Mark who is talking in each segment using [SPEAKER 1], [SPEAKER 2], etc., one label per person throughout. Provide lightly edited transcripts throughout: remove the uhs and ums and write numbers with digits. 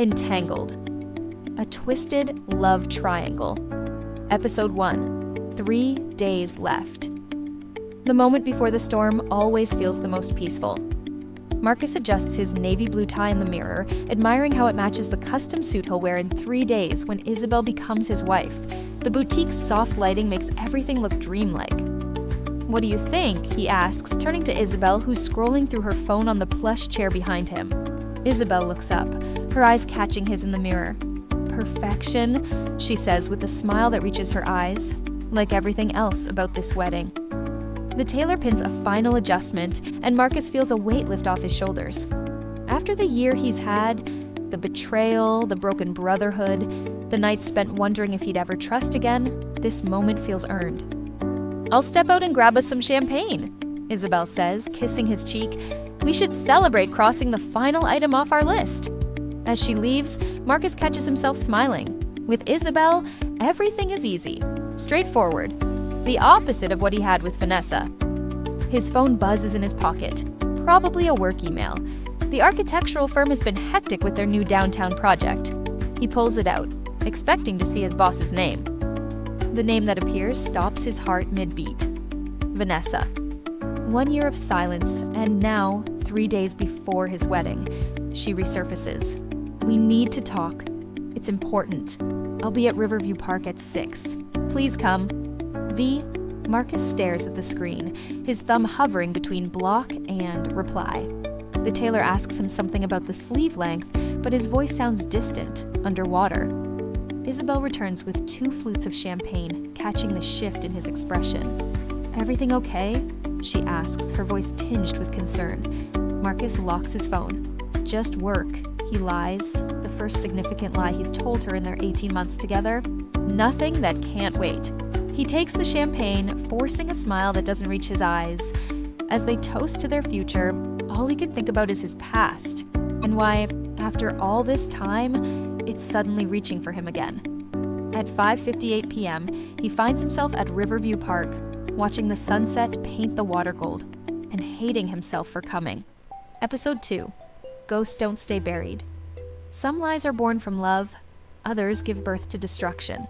[SPEAKER 1] Entangled. A twisted love triangle. Episode 1. 3 days left. The moment before the storm always feels the most peaceful. Marcus adjusts his navy blue tie in the mirror, admiring how it matches the custom suit he'll wear in 3 days when Isabel becomes his wife. The boutique's soft lighting makes everything look dreamlike. "What do you think?" he asks, turning to Isabel, who's scrolling through her phone on the plush chair behind him. Isabel looks up, her eyes catching his in the mirror. "Perfection," she says with a smile that reaches her eyes, like everything else about this wedding. The tailor pins a final adjustment, and Marcus feels a weight lift off his shoulders. After the year he's had, the betrayal, the broken brotherhood, the nights spent wondering if he'd ever trust again, this moment feels earned. "I'll step out and grab us some champagne," Isabel says, kissing his cheek. "We should celebrate crossing the final item off our list." As she leaves, Marcus catches himself smiling. With Isabel, everything is easy, straightforward, the opposite of what he had with Vanessa. His phone buzzes in his pocket, probably a work email. The architectural firm has been hectic with their new downtown project. He pulls it out, expecting to see his boss's name. The name that appears stops his heart mid-beat. Vanessa. 1 year of silence, and now, 3 days before his wedding, she resurfaces. "We need to talk. It's important. I'll be at Riverview Park at 6. Please come." V. Marcus stares at the screen, his thumb hovering between block and reply. The tailor asks him something about the sleeve length, but his voice sounds distant, underwater. Isabel returns with 2 flutes of champagne, catching the shift in his expression. "Everything okay?" she asks, her voice tinged with concern. Marcus locks his phone. "Just work," he lies, the first significant lie he's told her in their 18 months together. Nothing that can't wait. He takes the champagne, forcing a smile that doesn't reach his eyes. As they toast to their future, all he can think about is his past, and why, after all this time, it's suddenly reaching for him again. At 5:58 p.m., he finds himself at Riverview Park, watching the sunset paint the water gold, and hating himself for coming. Episode 2. Ghosts don't stay buried. Some lies are born from love, others give birth to destruction.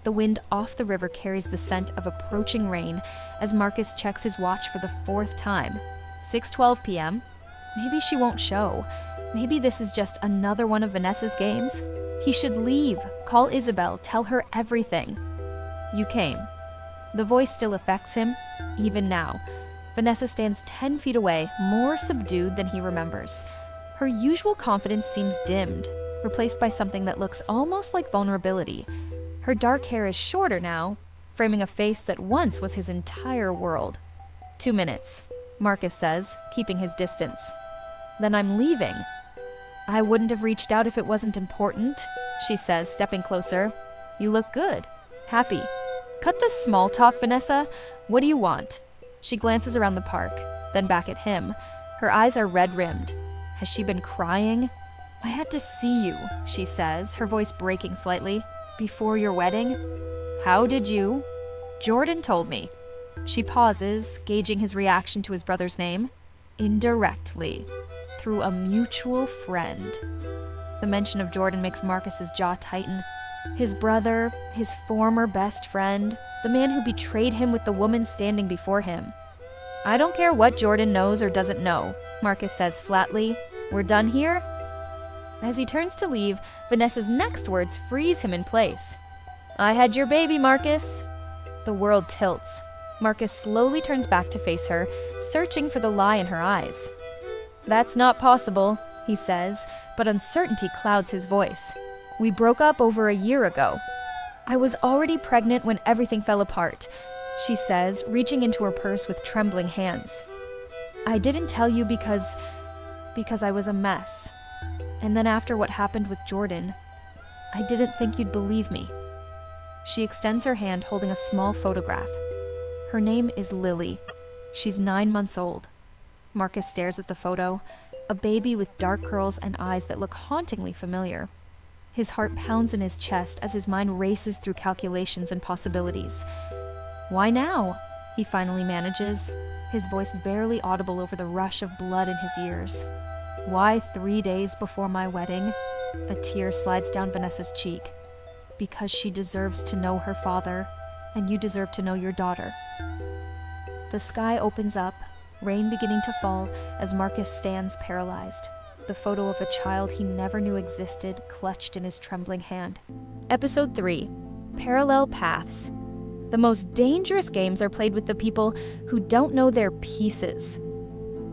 [SPEAKER 1] The wind off the river carries the scent of approaching rain as Marcus checks his watch for the 4th time. 6:12 p.m. Maybe she won't show. Maybe this is just another one of Vanessa's games. He should leave, call Isabel, tell her everything. "You came." The voice still affects him, even now. Vanessa stands 10 feet away, more subdued than he remembers. Her usual confidence seems dimmed, replaced by something that looks almost like vulnerability. Her dark hair is shorter now, framing a face that once was his entire world. 2 minutes, Marcus says, keeping his distance. "Then I'm leaving." "I wouldn't have reached out if it wasn't important," she says, stepping closer. "You look good. Happy. Cut the small talk, Vanessa. What do you want?" She glances around the park, then back at him. Her eyes are red-rimmed. Has she been crying? "I had to see you," she says, her voice breaking slightly. "Before your wedding?" "How did you?" "Jordan told me." She pauses, gauging his reaction to his brother's name. "Indirectly. Through a mutual friend." The mention of Jordan makes Marcus's jaw tighten. His brother, his former best friend, the man who betrayed him with the woman standing before him. "I don't care what Jordan knows or doesn't know," Marcus says flatly. "We're done here?" As he turns to leave, Vanessa's next words freeze him in place. "I had your baby, Marcus." The world tilts. Marcus slowly turns back to face her, searching for the lie in her eyes. "That's not possible," he says, but uncertainty clouds his voice. "We broke up over a year ago." "I was already pregnant when everything fell apart," she says, reaching into her purse with trembling hands. "I didn't tell you because I was a mess. And then after what happened with Jordan, I didn't think you'd believe me." She extends her hand holding a small photograph. Her name is Lily. She's 9 months old. Marcus stares at the photo, a baby with dark curls and eyes that look hauntingly familiar. His heart pounds in his chest as his mind races through calculations and possibilities. "Why now?" he finally manages, his voice barely audible over the rush of blood in his ears. "Why 3 days before my wedding?" A tear slides down Vanessa's cheek. Because she deserves to know her father, and you deserve to know your daughter. The sky opens up, rain beginning to fall as Marcus stands paralyzed, the photo of a child he never knew existed clutched in his trembling hand. Episode 3. Parallel Paths. The most dangerous games are played with the people who don't know their pieces.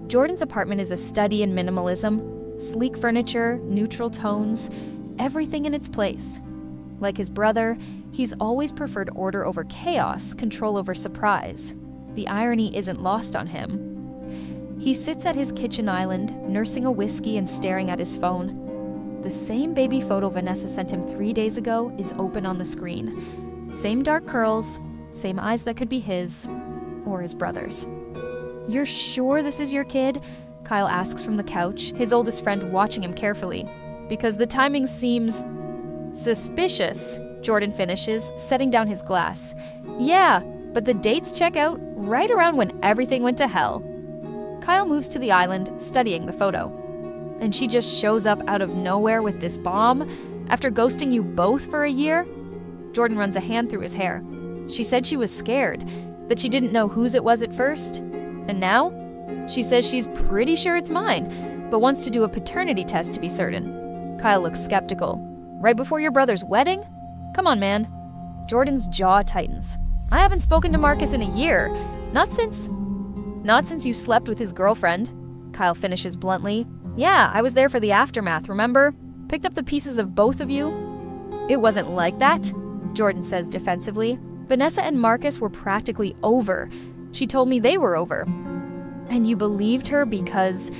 [SPEAKER 1] Jordan's apartment is a study in minimalism, sleek furniture, neutral tones, everything in its place. Like his brother, he's always preferred order over chaos, control over surprise. The irony isn't lost on him. He sits at his kitchen island, nursing a whiskey and staring at his phone. The same baby photo Vanessa sent him 3 days ago is open on the screen. Same dark curls, same eyes that could be his, or his brother's. "You're sure this is your kid?" Kyle asks from the couch, his oldest friend watching him carefully. "Because the timing seems suspicious," Jordan finishes, setting down his glass. "Yeah, but the dates check out right around when everything went to hell." Kyle moves to the island, studying the photo. "And she just shows up out of nowhere with this bomb after ghosting you both for a year?" Jordan runs a hand through his hair. "She said she was scared, that she didn't know whose it was at first. And now? She says she's pretty sure it's mine, but wants to do a paternity test to be certain." Kyle looks skeptical. "Right before your brother's wedding? Come on, man." Jordan's jaw tightens. "I haven't spoken to Marcus in a year. Not since you slept with his girlfriend." Kyle finishes bluntly. "Yeah, I was there for the aftermath, remember? Picked up the pieces of both of you." "It wasn't like that," Jordan says defensively. "Vanessa and Marcus were practically over. She told me they were over." "And you believed her because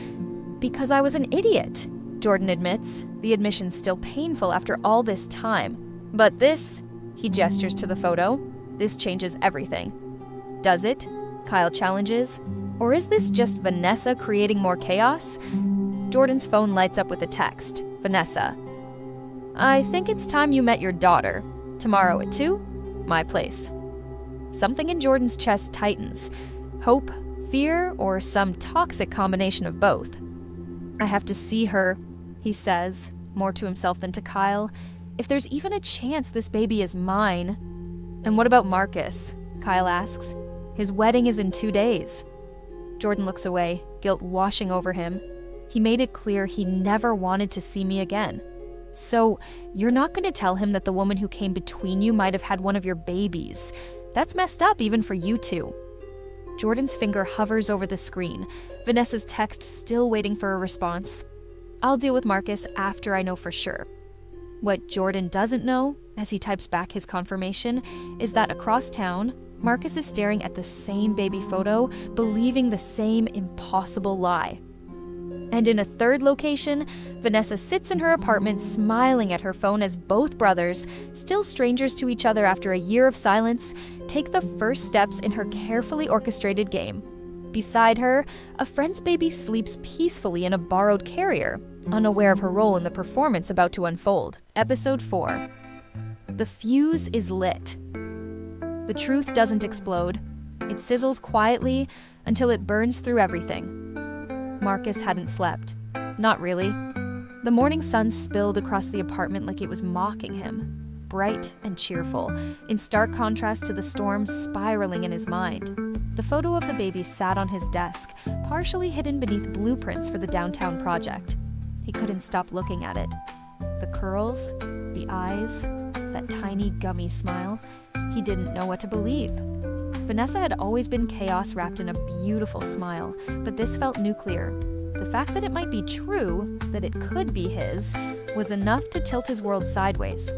[SPEAKER 1] I was an idiot," Jordan admits, the admission still painful after all this time. "But this," he gestures to the photo, "this changes everything." "Does it?" Kyle challenges. "Or is this just Vanessa creating more chaos?" Jordan's phone lights up with a text. Vanessa. "I think it's time you met your daughter. Tomorrow at 2, my place." Something in Jordan's chest tightens. Hope, fear, or some toxic combination of both. "I have to see her," he says, more to himself than to Kyle. "If there's even a chance this baby is mine." "And what about Marcus?" Kyle asks. "His wedding is in 2 days." Jordan looks away, guilt washing over him. "He made it clear he never wanted to see me again." "So, you're not going to tell him that the woman who came between you might have had one of your babies? That's messed up even for you two." Jordan's finger hovers over the screen, Vanessa's text still waiting for a response. "I'll deal with Marcus after I know for sure." What Jordan doesn't know, as he types back his confirmation, is that across town, Marcus is staring at the same baby photo, believing the same impossible lie. And in a third location, Vanessa sits in her apartment smiling at her phone as both brothers, still strangers to each other after a year of silence, take the first steps in her carefully orchestrated game. Beside her, a friend's baby sleeps peacefully in a borrowed carrier, unaware of her role in the performance about to unfold. Episode 4. The fuse is lit. The truth doesn't explode. It sizzles quietly until it burns through everything. Marcus hadn't slept. Not really. The morning sun spilled across the apartment like it was mocking him, bright and cheerful, in stark contrast to the storm spiraling in his mind. The photo of the baby sat on his desk, partially hidden beneath blueprints for the downtown project. He couldn't stop looking at it. The curls, the eyes, that tiny gummy smile. He didn't know what to believe. Vanessa had always been chaos wrapped in a beautiful smile, but this felt nuclear. The fact that it might be true, that it could be his, was enough to tilt his world sideways.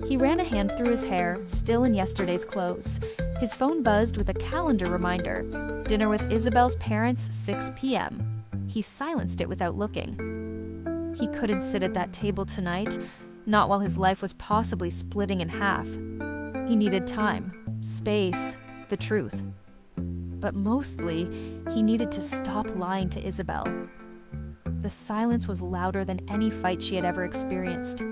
[SPEAKER 1] He ran a hand through his hair, still in yesterday's clothes. His phone buzzed with a calendar reminder. Dinner with Isabel's parents, 6 p.m. He silenced it without looking. He couldn't sit at that table tonight, not while his life was possibly splitting in half. He needed time, space, the truth. But mostly, he needed to stop lying to Isabel. The silence was louder than any fight she had ever experienced.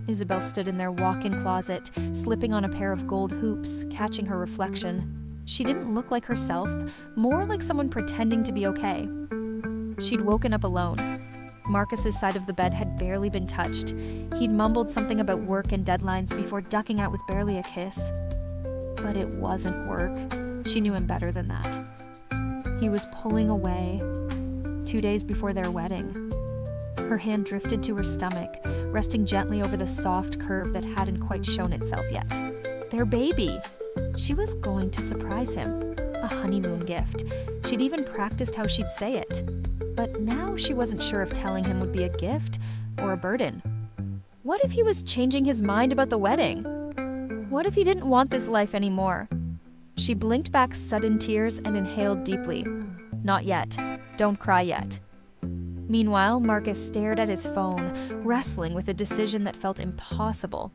[SPEAKER 1] Isabel stood in their walk-in closet, slipping on a pair of gold hoops, catching her reflection. She didn't look like herself, more like someone pretending to be okay. She'd woken up alone. Marcus's side of the bed had barely been touched. He'd mumbled something about work and deadlines before ducking out with barely a kiss. But it wasn't work. She knew him better than that. He was pulling away 2 days before their wedding. Her hand drifted to her stomach, resting gently over the soft curve that hadn't quite shown itself yet. Their baby! She was going to surprise him. A honeymoon gift. She'd even practiced how she'd say it. But now she wasn't sure if telling him would be a gift or a burden. What if he was changing his mind about the wedding? What if he didn't want this life anymore? She blinked back sudden tears and inhaled deeply. Not yet. Don't cry yet. Meanwhile, Marcus stared at his phone, wrestling with a decision that felt impossible.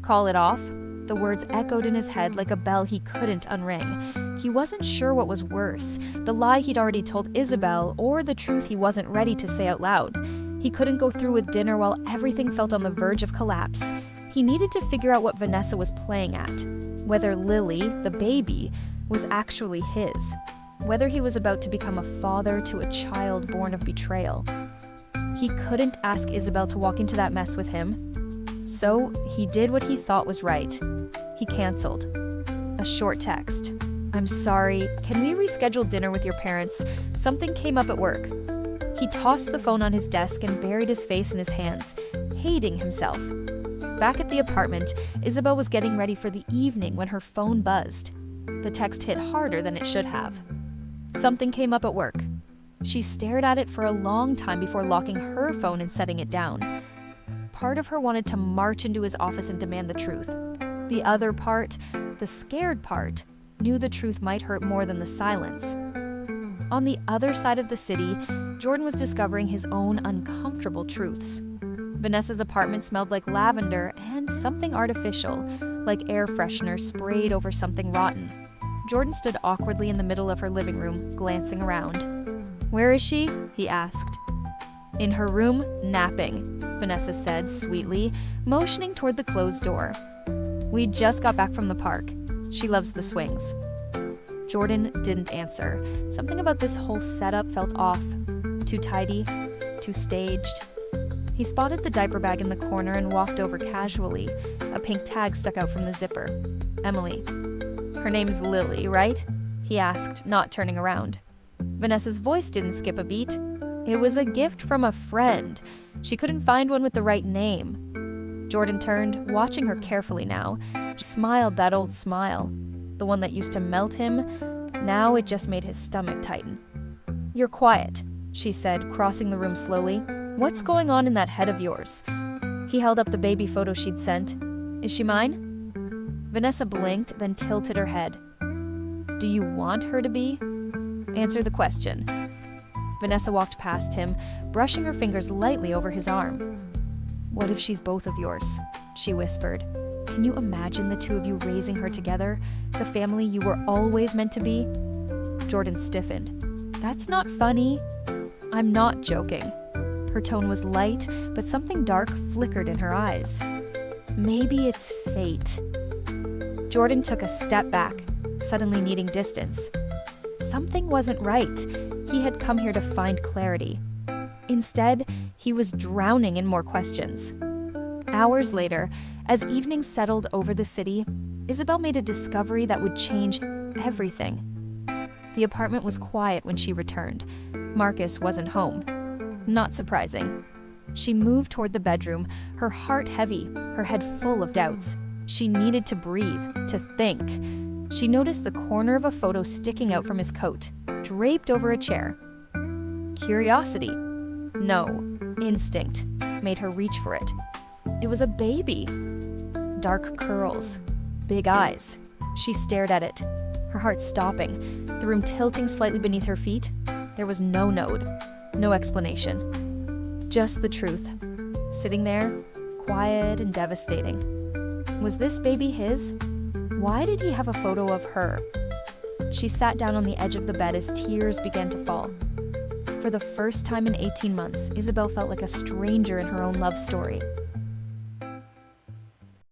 [SPEAKER 1] Call it off? The words echoed in his head like a bell he couldn't unring. He wasn't sure what was worse, the lie he'd already told Isabel or the truth he wasn't ready to say out loud. He couldn't go through with dinner while everything felt on the verge of collapse. He needed to figure out what Vanessa was playing at. Whether Lily, the baby, was actually his. Whether he was about to become a father to a child born of betrayal. He couldn't ask Isabel to walk into that mess with him. So he did what he thought was right. He canceled. A short text. I'm sorry, can we reschedule dinner with your parents? Something came up at work. He tossed the phone on his desk and buried his face in his hands, hating himself. Back at the apartment, Isabel was getting ready for the evening when her phone buzzed. The text hit harder than it should have. Something came up at work. She stared at it for a long time before locking her phone and setting it down. Part of her wanted to march into his office and demand the truth. The other part, the scared part, knew the truth might hurt more than the silence. On the other side of the city, Jordan was discovering his own uncomfortable truths. Vanessa's apartment smelled like lavender and something artificial, like air freshener sprayed over something rotten. Jordan stood awkwardly in the middle of her living room, glancing around. "Where is she?" he asked. "In her room, napping," Vanessa said sweetly, motioning toward the closed door. "We just got back from the park. She loves the swings." Jordan didn't answer. Something about this whole setup felt off. Too tidy, too staged. He spotted the diaper bag in the corner and walked over casually. A pink tag stuck out from the zipper. Emily. "Her name's Lily, right?" he asked, not turning around. Vanessa's voice didn't skip a beat. It was a gift from a friend. She couldn't find one with the right name. Jordan turned, watching her carefully now. Smiled that old smile. The one that used to melt him. Now it just made his stomach tighten. "You're quiet," she said, crossing the room slowly. "What's going on in that head of yours?" He held up the baby photo she'd sent. "Is she mine?" Vanessa blinked, then tilted her head. "Do you want her to be?" "Answer the question." Vanessa walked past him, brushing her fingers lightly over his arm. "What if she's both of yours?" she whispered. "Can you imagine the two of you raising her together? The family you were always meant to be?" Jordan stiffened. "That's not funny." "I'm not joking." Her tone was light, but something dark flickered in her eyes. "Maybe it's fate." Jordan took a step back, suddenly needing distance. Something wasn't right. He had come here to find clarity. Instead, he was drowning in more questions. Hours later, as evening settled over the city, Isabel made a discovery that would change everything. The apartment was quiet when she returned. Marcus wasn't home. Not surprising. She moved toward the bedroom, her heart heavy, her head full of doubts. She needed to breathe, to think. She noticed the corner of a photo sticking out from his coat, draped over a chair. Curiosity, no, instinct, made her reach for it. It was a baby. Dark curls, big eyes. She stared at it, her heart stopping, the room tilting slightly beneath her feet. There was no node, no explanation. Just the truth, sitting there, quiet and devastating. Was this baby his? Why did he have a photo of her? She sat down on the edge of the bed as tears began to fall. For the first time in 18 months, Isabel felt like a stranger in her own love story.